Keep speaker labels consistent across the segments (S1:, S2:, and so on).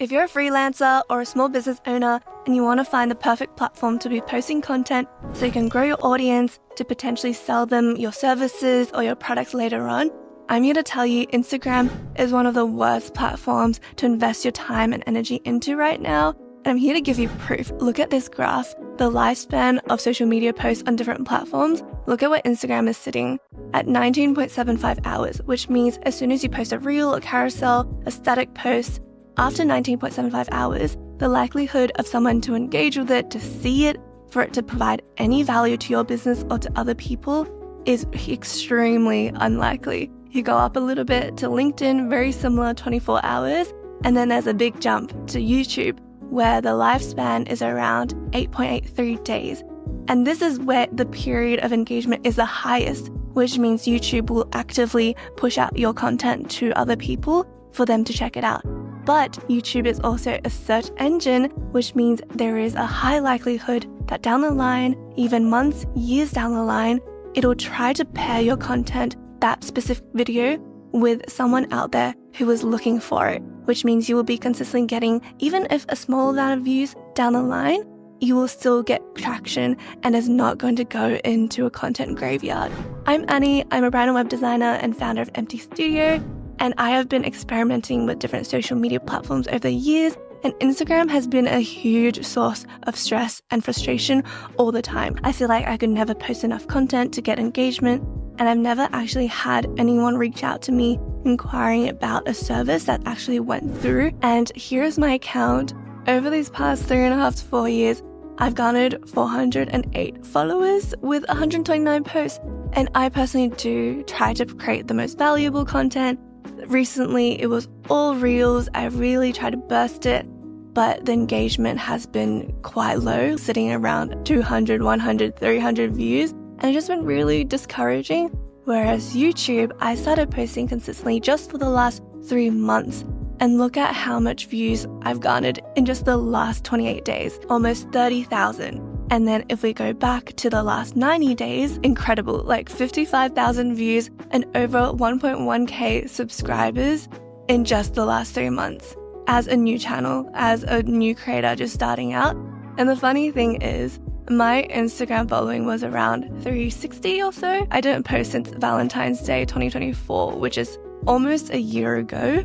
S1: If you're a freelancer or a small business owner and you want to find the perfect platform to be posting content so you can grow your audience to potentially sell them your services or your products later on, I'm here to tell you Instagram is one of the worst platforms to invest your time and energy into right now. And I'm here to give you proof. Look at this graph, the lifespan of social media posts on different platforms. Look at where Instagram is sitting at 19.75 hours, which means as soon as you post a reel, a carousel, a static post, after 19.75 hours, the likelihood of someone to engage with it, to see it, for it to provide any value to your business or to other people is extremely unlikely. You go up a little bit to LinkedIn, very similar, 24 hours. And then there's a big jump to YouTube, where the lifespan is around 8.83 days. And this is where the period of engagement is the highest, which means YouTube will actively push out your content to other people for them to check it out. But YouTube is also a search engine, which means there is a high likelihood that down the line, even months, years down the line, it'll try to pair your content, that specific video, with someone out there who is looking for it, which means you will be consistently getting, even if a small amount of views down the line, you will still get traction and is not going to go into a content graveyard. I'm Annie, I'm a brand and web designer and founder of emptistudio, and I have been experimenting with different social media platforms over the years, and Instagram has been a huge source of stress and frustration all the time. I feel like I could never post enough content to get engagement, and I've never actually had anyone reach out to me inquiring about a service that actually went through. And here's my account. Over these past 3.5 to 4 years, I've garnered 408 followers with 129 posts, and I personally do try to create the most valuable content. Recently, it was all reels. I really tried to burst it, but the engagement has been quite low, sitting around 200, 100, 300 views, and it's just been really discouraging. Whereas YouTube, I started posting consistently just for the last 3 months, and look at how much views I've garnered in just the last 28 days, almost 30,000. And then if we go back to the last 90 days, incredible, like 55,000 views and over 1.1k subscribers in just the last 3 months as a new channel, as a new creator just starting out. And the funny thing is, my Instagram following was around 360 or so. I didn't post since Valentine's Day 2024, which is almost a year ago.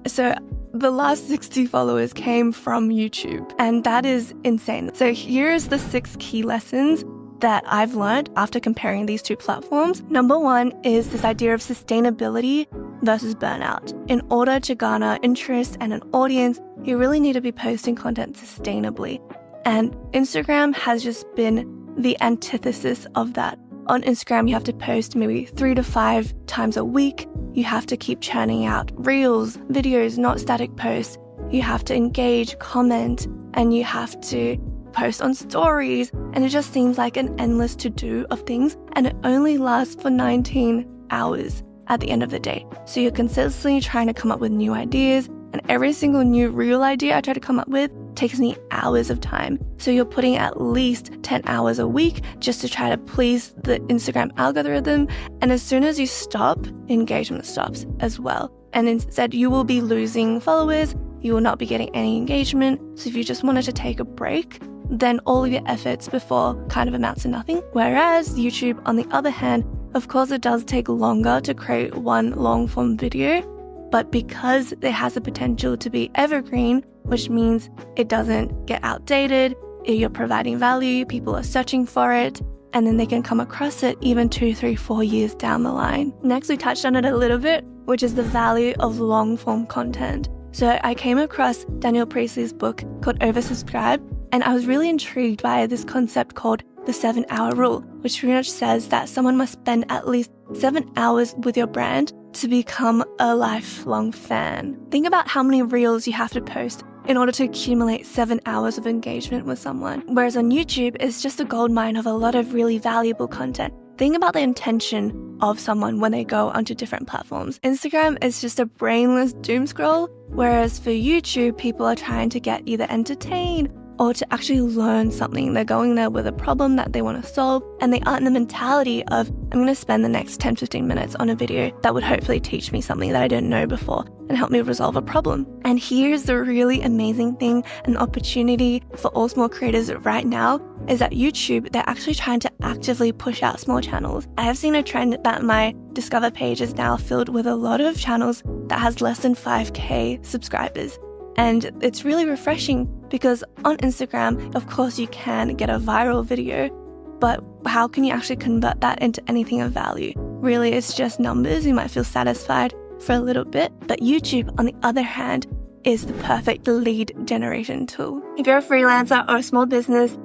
S1: So the last 60 followers came from YouTube, and that is insane. So here's the 6 key lessons that I've learned after comparing these two platforms. Number 1 is this idea of sustainability versus burnout. In order to garner interest and an audience, you really need to be posting content sustainably. And Instagram has just been the antithesis of that. On Instagram, you have to post maybe 3 to 5 times a week. You have to keep churning out reels, videos, not static posts. You have to engage, comment, and you have to post on stories. And it just seems like an endless to-do of things. And it only lasts for 19 hours at the end of the day. So you're consistently trying to come up with new ideas. And every single new reel idea I try to come up with takes me hours of time. So you're putting at least 10 hours a week just to try to please the Instagram algorithm. And as soon as you stop, engagement stops as well. And instead, you will be losing followers. You will not be getting any engagement. So if you just wanted to take a break, then all of your efforts before kind of amounts to nothing. Whereas YouTube, on the other hand, of course, it does take longer to create one long form video, but because it has the potential to be evergreen, which means it doesn't get outdated, you're providing value, people are searching for it, and then they can come across it even 2, 3, 4 years down the line. Next, we touched on it a little bit, which is the value of long form content. So I came across Daniel Priestley's book called Oversubscribe, and I was really intrigued by this concept called the 7-hour rule, which pretty much says that someone must spend at least 7 hours with your brand to become a lifelong fan. Think about how many reels you have to post in order to accumulate 7 hours of engagement with someone. Whereas on YouTube, it's just a goldmine of a lot of really valuable content. Think about the intention of someone when they go onto different platforms. Instagram is just a brainless doom scroll, whereas for YouTube, people are trying to get either entertained or to actually learn something. They're going there with a problem that they want to solve, and they aren't in the mentality of, I'm going to spend the next 10-15 minutes on a video that would hopefully teach me something that I didn't know before and help me resolve a problem. And here's the really amazing thing, an opportunity for all small creators right now, is that YouTube, they're actually trying to actively push out small channels. I have seen a trend that my Discover page is now filled with a lot of channels that has less than 5K subscribers. And it's really refreshing because on Instagram, of course, you can get a viral video, but how can you actually convert that into anything of value? Really, it's just numbers. You might feel satisfied for a little bit, but YouTube, on the other hand, is the perfect lead generation tool. If you're a freelancer or a small business,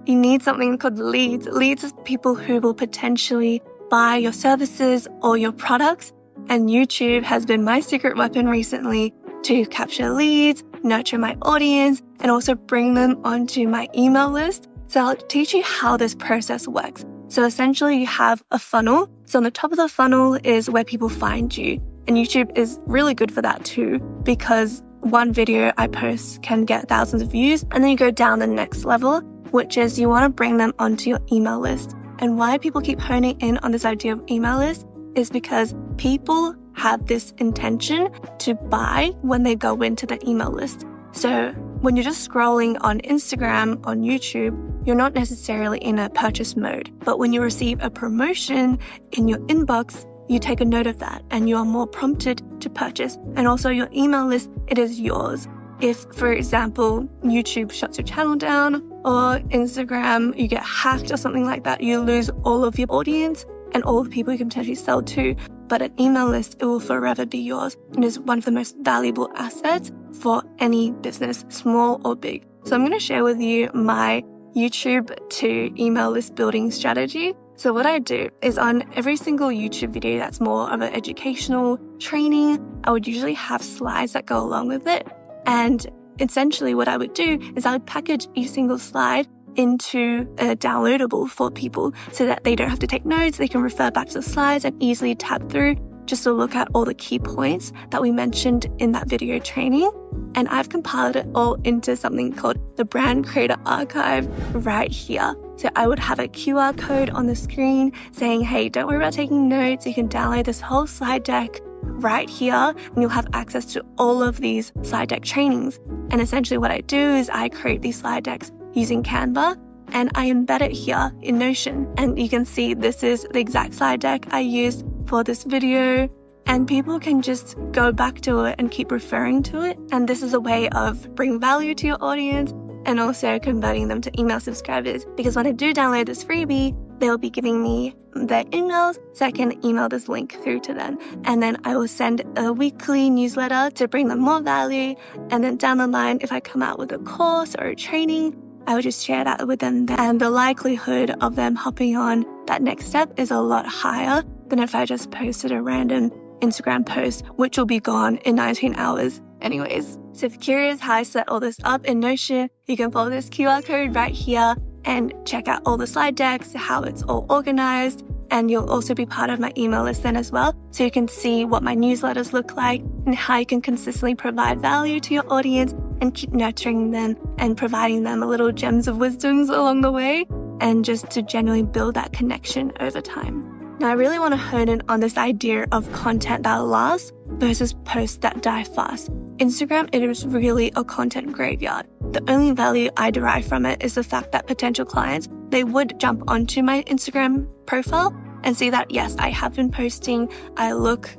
S1: you need something called leads. Leads is people who will potentially buy your services or your products, and YouTube has been my secret weapon recently to capture leads, nurture my audience, and also bring them onto my email list. So I'll teach you how this process works. So essentially you have a funnel. So on the top of the funnel is where people find you. And YouTube is really good for that too, because one video I post can get thousands of views. And then you go down the next level, which is you want to bring them onto your email list. And why people keep honing in on this idea of email list is because people have this intention to buy when they go into the email list. So when you're just scrolling on Instagram, on YouTube, you're not necessarily in a purchase mode. But when you receive a promotion in your inbox, you take a note of that and you are more prompted to purchase. And also your email list, it is yours. If, for example, YouTube shuts your channel down or Instagram, you get hacked or something like that, you lose all of your audience and all the people you can potentially sell to. But an email list, it will forever be yours and is one of the most valuable assets for any business, small or big. So I'm going to share with you my YouTube to email list building strategy. So what I do is on every single YouTube video that's more of an educational training, I would usually have slides that go along with it. And essentially what I would do is I would package each single slide into a downloadable for people so that they don't have to take notes. They can refer back to the slides and easily tab through just to look at all the key points that we mentioned in that video training. And I've compiled it all into something called the Brand Creator Archive right here. So I would have a QR code on the screen saying, hey, don't worry about taking notes. You can download this whole slide deck right here and you'll have access to all of these slide deck trainings. And essentially what I do is I create these slide decks using Canva and I embed it here in Notion. And you can see this is the exact slide deck I used for this video, and people can just go back to it and keep referring to it. And this is a way of bringing value to your audience and also converting them to email subscribers, because when I do download this freebie, they'll be giving me their emails so I can email this link through to them. And then I will send a weekly newsletter to bring them more value. And then down the line, if I come out with a course or a training, I would just share that with them. And the likelihood of them hopping on that next step is a lot higher than if I just posted a random Instagram post, which will be gone in 19 hours anyways. So if you're curious how I set all this up in Notion, you can follow this QR code right here and check out all the slide decks, how it's all organized. And you'll also be part of my email list then as well. So you can see what my newsletters look like and how you can consistently provide value to your audience and keep nurturing them and providing them a little gems of wisdoms along the way, and just to genuinely build that connection over time. Now, I really want to hone in on this idea of content that lasts versus posts that die fast. Instagram, it is really a content graveyard. The only value I derive from it is the fact that potential clients, they would jump onto my Instagram profile and see that, yes, I have been posting, I look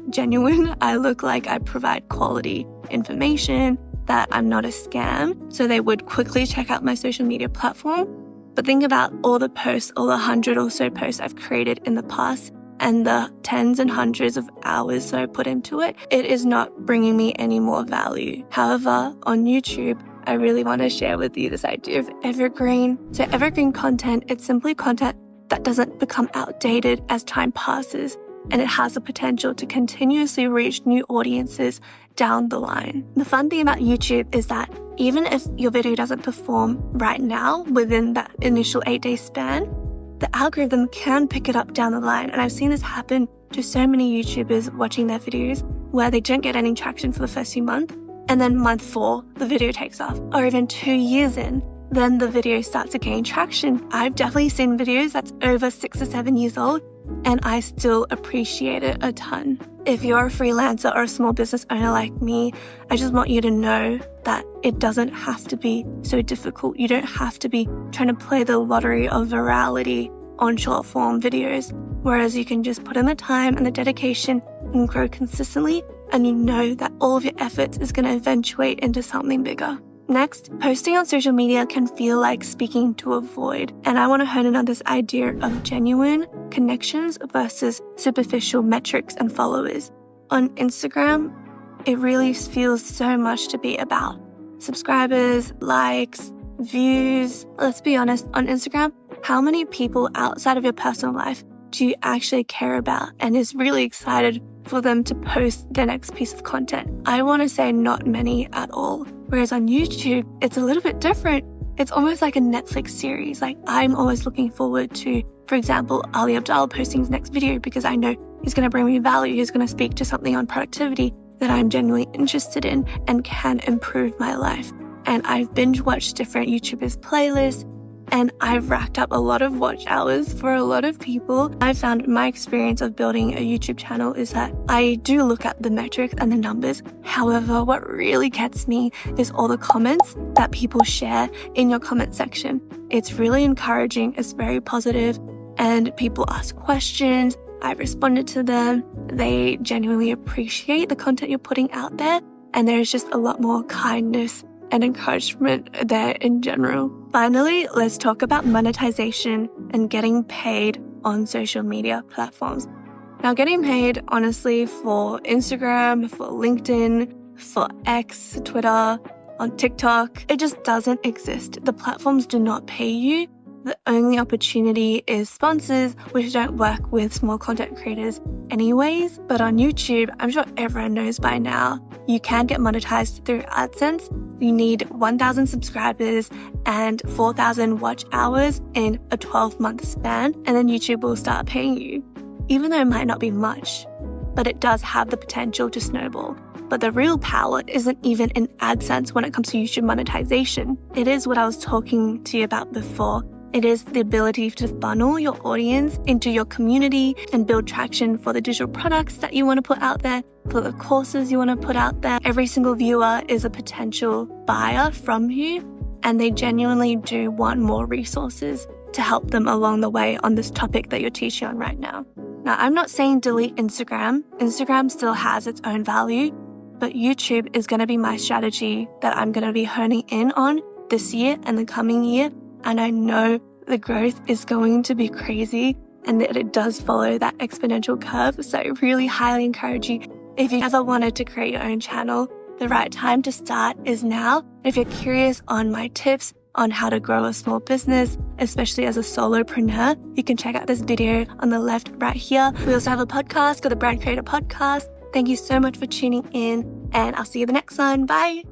S1: genuine, I look like I provide quality information, that I'm not a scam. So they would quickly check out my social media platform. But think about all the posts, all the 100 or so posts I've created in the past and the tens and hundreds of hours that I put into it. It is not bringing me any more value. However, on YouTube, I really want to share with you this idea of evergreen. So evergreen content, it's simply content that doesn't become outdated as time passes, and it has the potential to continuously reach new audiences down the line. The fun thing about YouTube is that even if your video doesn't perform right now within that initial 8-day span, the algorithm can pick it up down the line. And I've seen this happen to so many YouTubers watching their videos where they don't get any traction for the first few months. and then month 4, the video takes off, or even 2 years in, then the video starts to gain traction. I've definitely seen videos that's over 6 or 7 years old, and I still appreciate it a ton. If you're a freelancer or a small business owner like me, I just want you to know that it doesn't have to be so difficult. You don't have to be trying to play the lottery of virality on short form videos, whereas you can just put in the time and the dedication and grow consistently, and you know that all of your efforts is going to eventuate into something bigger. Next, posting on social media can feel like speaking to a void, and I want to hone in on this idea of genuine connections versus superficial metrics and followers. On Instagram, it really feels so much to be about subscribers, likes, views. Let's be honest, on Instagram, how many people outside of your personal life do you actually care about and is really excited for them to post their next piece of content? I want to say not many at all. Whereas on YouTube, it's a little bit different. It's almost like a Netflix series. Like, I'm always looking forward to, for example, Ali Abdaal posting his next video because I know he's going to bring me value. He's going to speak to something on productivity that I'm genuinely interested in and can improve my life. And I've binge watched different YouTubers' playlists, and I've racked up a lot of watch hours for a lot of people. I found my experience of building a YouTube channel is that I do look at the metrics and the numbers. However, what really gets me is all the comments that people share in your comment section. It's really encouraging. It's very positive, and people ask questions. I've responded to them. They genuinely appreciate the content you're putting out there, and there's just a lot more kindness and encouragement there in general. Finally, let's talk about monetization and getting paid on social media platforms. Now, getting paid, honestly, for Instagram, for LinkedIn, for X, Twitter, on TikTok, it just doesn't exist. The platforms do not pay you. The only opportunity is sponsors, which don't work with small content creators anyways. But on YouTube, I'm sure everyone knows by now, you can get monetized through AdSense. You need 1,000 subscribers and 4,000 watch hours in a 12-month span, and then YouTube will start paying you. Even though it might not be much, but it does have the potential to snowball. But the real power isn't even in AdSense when it comes to YouTube monetization. It is what I was talking to you about before. It is the ability to funnel your audience into your community and build traction for the digital products that you want to put out there, for the courses you want to put out there. Every single viewer is a potential buyer from you, and they genuinely do want more resources to help them along the way on this topic that you're teaching on right now. Now, I'm not saying delete Instagram. Instagram still has its own value, but YouTube is going to be my strategy that I'm going to be honing in on this year and the coming year. And I know the growth is going to be crazy and that it does follow that exponential curve. So I really highly encourage you, if you ever wanted to create your own channel, the right time to start is now. If you're curious on my tips on how to grow a small business, especially as a solopreneur, you can check out this video on the left right here. We also have a podcast called the Brand Creator Podcast. Thank you so much for tuning in, and I'll see you the next one. Bye.